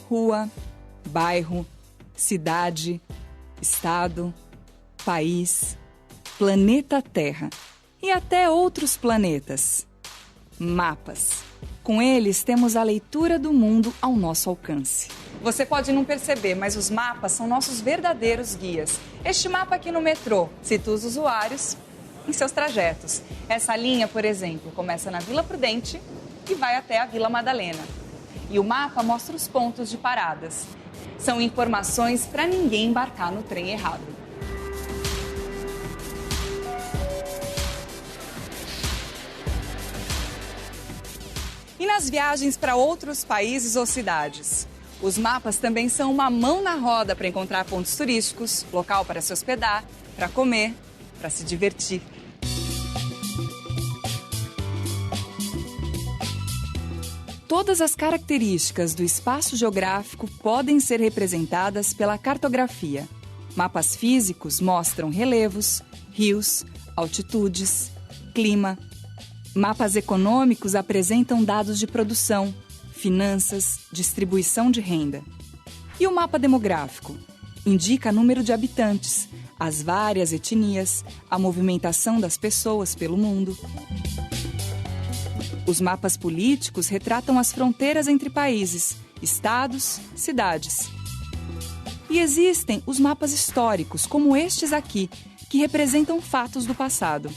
rua, bairro, cidade, estado, país, planeta Terra e até outros planetas. Mapas. Com eles, temos a leitura do mundo ao nosso alcance. Você pode não perceber, mas os mapas são nossos verdadeiros guias. Este mapa aqui no metrô situa os usuários em seus trajetos. Essa linha, por exemplo, começa na Vila Prudente e vai até a Vila Madalena. E o mapa mostra os pontos de paradas. São informações para ninguém embarcar no trem errado. E nas viagens para outros países ou cidades? Os mapas também são uma mão na roda para encontrar pontos turísticos, local para se hospedar, para comer, para se divertir. Todas as características do espaço geográfico podem ser representadas pela cartografia. Mapas físicos mostram relevos, rios, altitudes, clima. Mapas econômicos apresentam dados de produção, finanças, distribuição de renda. E o mapa demográfico? Indica número de habitantes, as várias etnias, a movimentação das pessoas pelo mundo. Os mapas políticos retratam as fronteiras entre países, estados, cidades. E existem os mapas históricos, como estes aqui, que representam fatos do passado.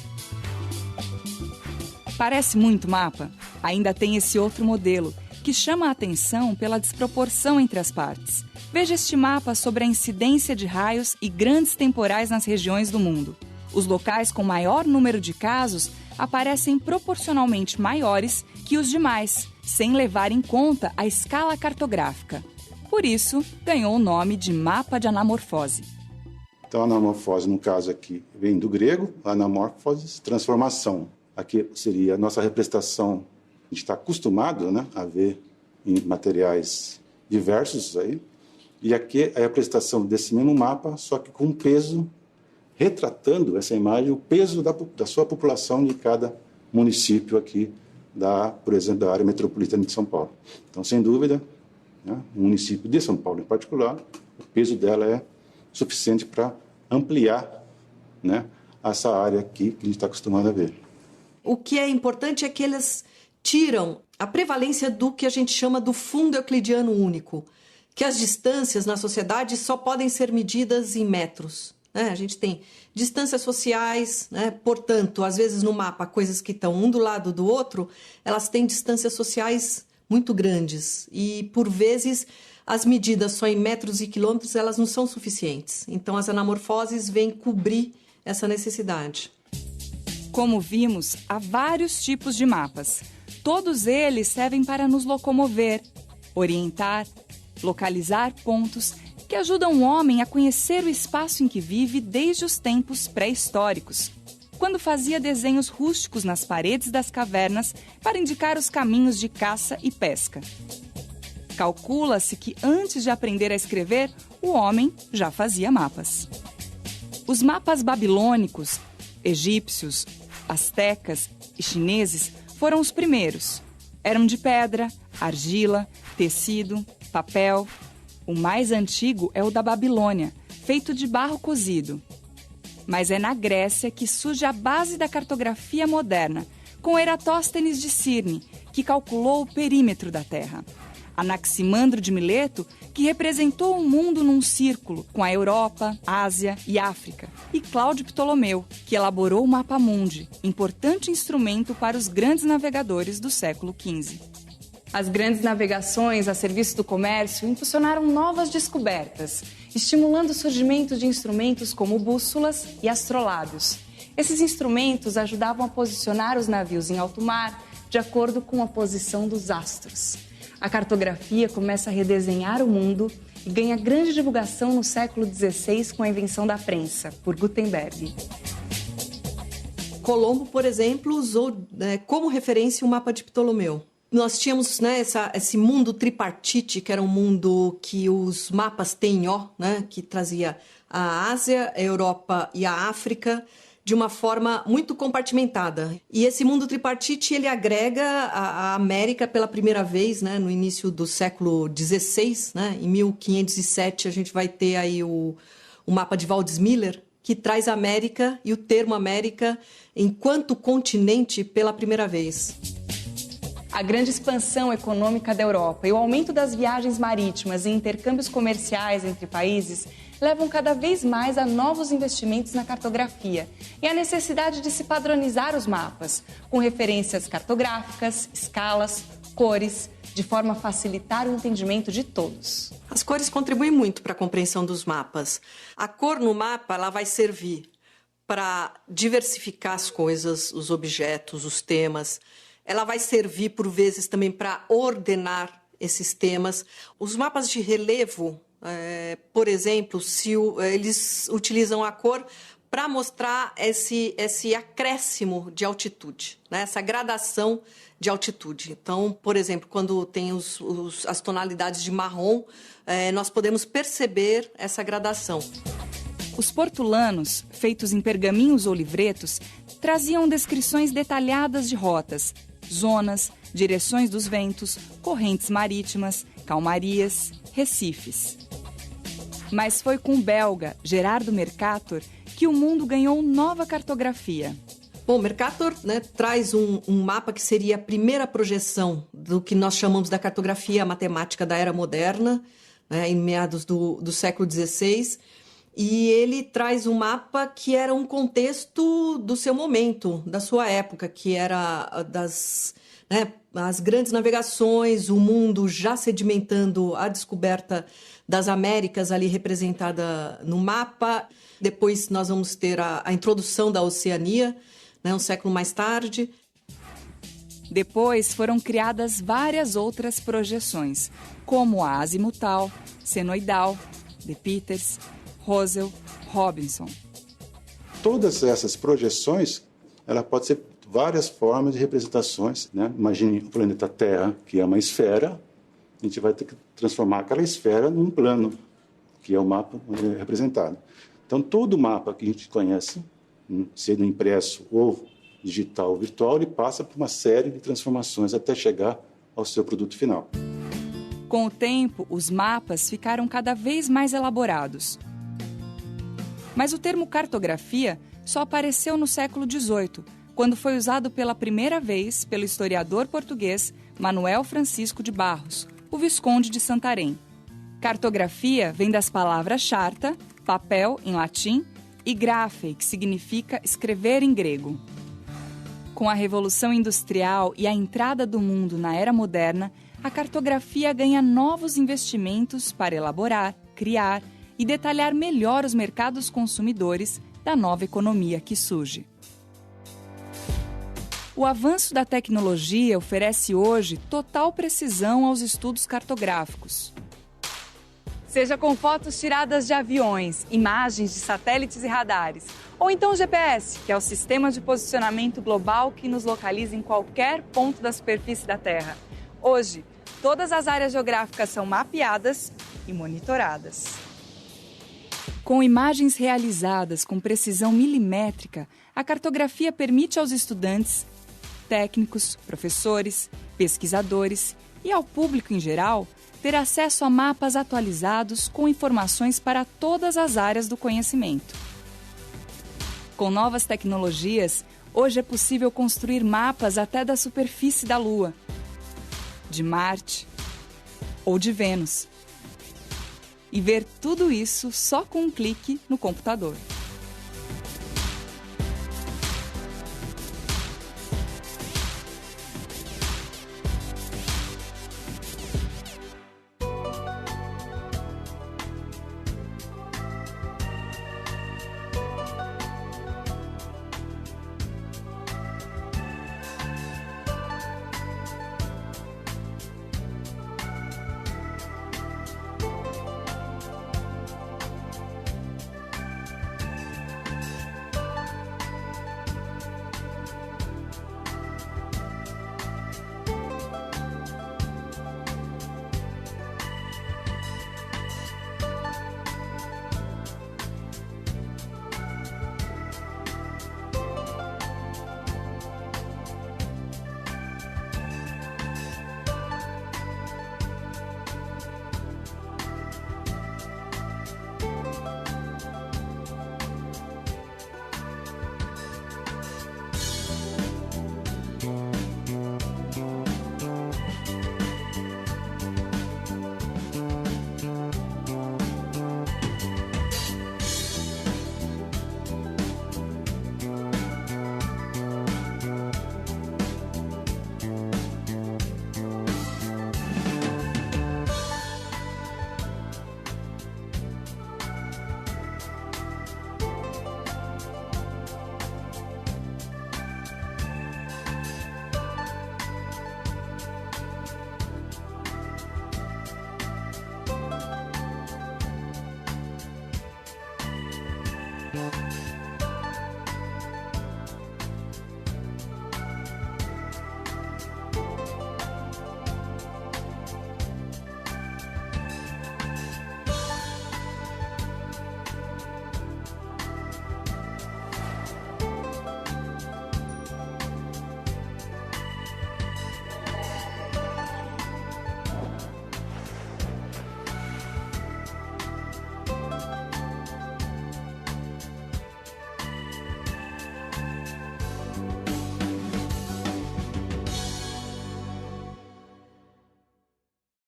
Parece muito mapa? Ainda tem esse outro modelo, que chama a atenção pela desproporção entre as partes. Veja este mapa sobre a incidência de raios e grandes temporais nas regiões do mundo. Os locais com maior número de casos aparecem proporcionalmente maiores que os demais, sem levar em conta a escala cartográfica. Por isso, ganhou o nome de mapa de anamorfose. Então, a anamorfose, no caso aqui, vem do grego, anamorfose, transformação. Aqui seria a nossa representação, a gente está acostumado, né, a ver em materiais diversos aí. E aqui é a representação desse mesmo mapa, só que com peso, retratando essa imagem, o peso da sua população de cada município aqui, por exemplo, da área metropolitana de São Paulo. Então, sem dúvida, né, o município de São Paulo em particular, o peso dela é suficiente para ampliar, né, essa área aqui que a gente está acostumado a ver. O que é importante é que eles tiram a prevalência do que a gente chama do fundo euclidiano único, que as distâncias na sociedade só podem ser medidas em metros. A gente tem distâncias sociais, né? Portanto, às vezes no mapa, coisas que estão um do lado do outro, elas têm distâncias sociais muito grandes e, por vezes, as medidas só em metros e quilômetros, elas não são suficientes. Então, as anamorfoses vêm cobrir essa necessidade. Como vimos, há vários tipos de mapas. Todos eles servem para nos locomover, orientar, localizar pontos que ajudam o homem a conhecer o espaço em que vive desde os tempos pré-históricos, quando fazia desenhos rústicos nas paredes das cavernas para indicar os caminhos de caça e pesca. Calcula-se que antes de aprender a escrever, o homem já fazia mapas. Os mapas babilônicos, egípcios, astecas e chineses foram os primeiros. Eram de pedra, argila, tecido, papel. O mais antigo é o da Babilônia, feito de barro cozido. Mas é na Grécia que surge a base da cartografia moderna, com Eratóstenes de Cirne, que calculou o perímetro da Terra. Anaximandro de Mileto, que representou o mundo num círculo, com a Europa, Ásia e África. E Cláudio Ptolomeu, que elaborou o Mapa Mundi, importante instrumento para os grandes navegadores do século XV. As grandes navegações a serviço do comércio impulsionaram novas descobertas, estimulando o surgimento de instrumentos como bússolas e astrolábios. Esses instrumentos ajudavam a posicionar os navios em alto mar de acordo com a posição dos astros. A cartografia começa a redesenhar o mundo e ganha grande divulgação no século XVI com a invenção da prensa, por Gutenberg. Colombo, por exemplo, usou como referência o mapa de Ptolomeu. Nós tínhamos esse mundo tripartite, que era um mundo que os mapas têm, que trazia a Ásia, a Europa e a África, de uma forma muito compartimentada. E esse mundo tripartite, ele agrega a América pela primeira vez, né, no início do século XVI, né, em 1507 a gente vai ter aí o mapa de Waldseemüller, que traz a América e o termo América enquanto continente pela primeira vez. A grande expansão econômica da Europa e o aumento das viagens marítimas e intercâmbios comerciais entre países levam cada vez mais a novos investimentos na cartografia e a necessidade de se padronizar os mapas, com referências cartográficas, escalas, cores, de forma a facilitar o entendimento de todos. As cores contribuem muito para a compreensão dos mapas. A cor no mapa ela vai servir para diversificar as coisas, os objetos, os temas. Ela vai servir, por vezes, também para ordenar esses temas. Os mapas de relevo, por exemplo, eles utilizam a cor para mostrar esse acréscimo de altitude, né? Essa gradação de altitude. Então, por exemplo, quando tem as tonalidades de marrom, nós podemos perceber essa gradação. Os portulanos, feitos em pergaminhos ou livretos, traziam descrições detalhadas de rotas, zonas, direções dos ventos, correntes marítimas, calmarias, recifes. Mas foi com o belga Gerardo Mercator que o mundo ganhou nova cartografia. Bom, Mercator, né, traz um mapa que seria a primeira projeção do que nós chamamos da cartografia matemática da Era Moderna, né, em meados do século XVI. E ele traz um mapa que era um contexto do seu momento, da sua época, que era as grandes navegações, o mundo já sedimentando a descoberta das Américas ali representada no mapa. Depois nós vamos ter a introdução da Oceania, né, um século mais tarde. Depois foram criadas várias outras projeções, como a azimutal, senoidal, de Peters, Rosell, Robinson. Todas essas projeções, ela pode ser várias formas de representações, né? Imagine o planeta Terra, que é uma esfera, a gente vai ter que transformar aquela esfera num plano, que é o mapa representado. Então, todo mapa que a gente conhece, sendo impresso ou digital ou virtual, ele passa por uma série de transformações até chegar ao seu produto final. Com o tempo, os mapas ficaram cada vez mais elaborados. Mas o termo cartografia só apareceu no século XVIII, quando foi usado pela primeira vez pelo historiador português Manuel Francisco de Barros, o Visconde de Santarém. Cartografia vem das palavras charta, papel em latim, e graphe, que significa escrever em grego. Com a Revolução Industrial e a entrada do mundo na Era Moderna, a cartografia ganha novos investimentos para elaborar, criar e detalhar melhor os mercados consumidores da nova economia que surge. O avanço da tecnologia oferece hoje total precisão aos estudos cartográficos. Seja com fotos tiradas de aviões, imagens de satélites e radares, ou então GPS, que é o sistema de posicionamento global que nos localiza em qualquer ponto da superfície da Terra. Hoje, todas as áreas geográficas são mapeadas e monitoradas. Com imagens realizadas com precisão milimétrica, a cartografia permite aos estudantes, técnicos, professores, pesquisadores e ao público em geral ter acesso a mapas atualizados com informações para todas as áreas do conhecimento. Com novas tecnologias, hoje é possível construir mapas até da superfície da Lua, de Marte ou de Vênus. E ver tudo isso só com um clique no computador.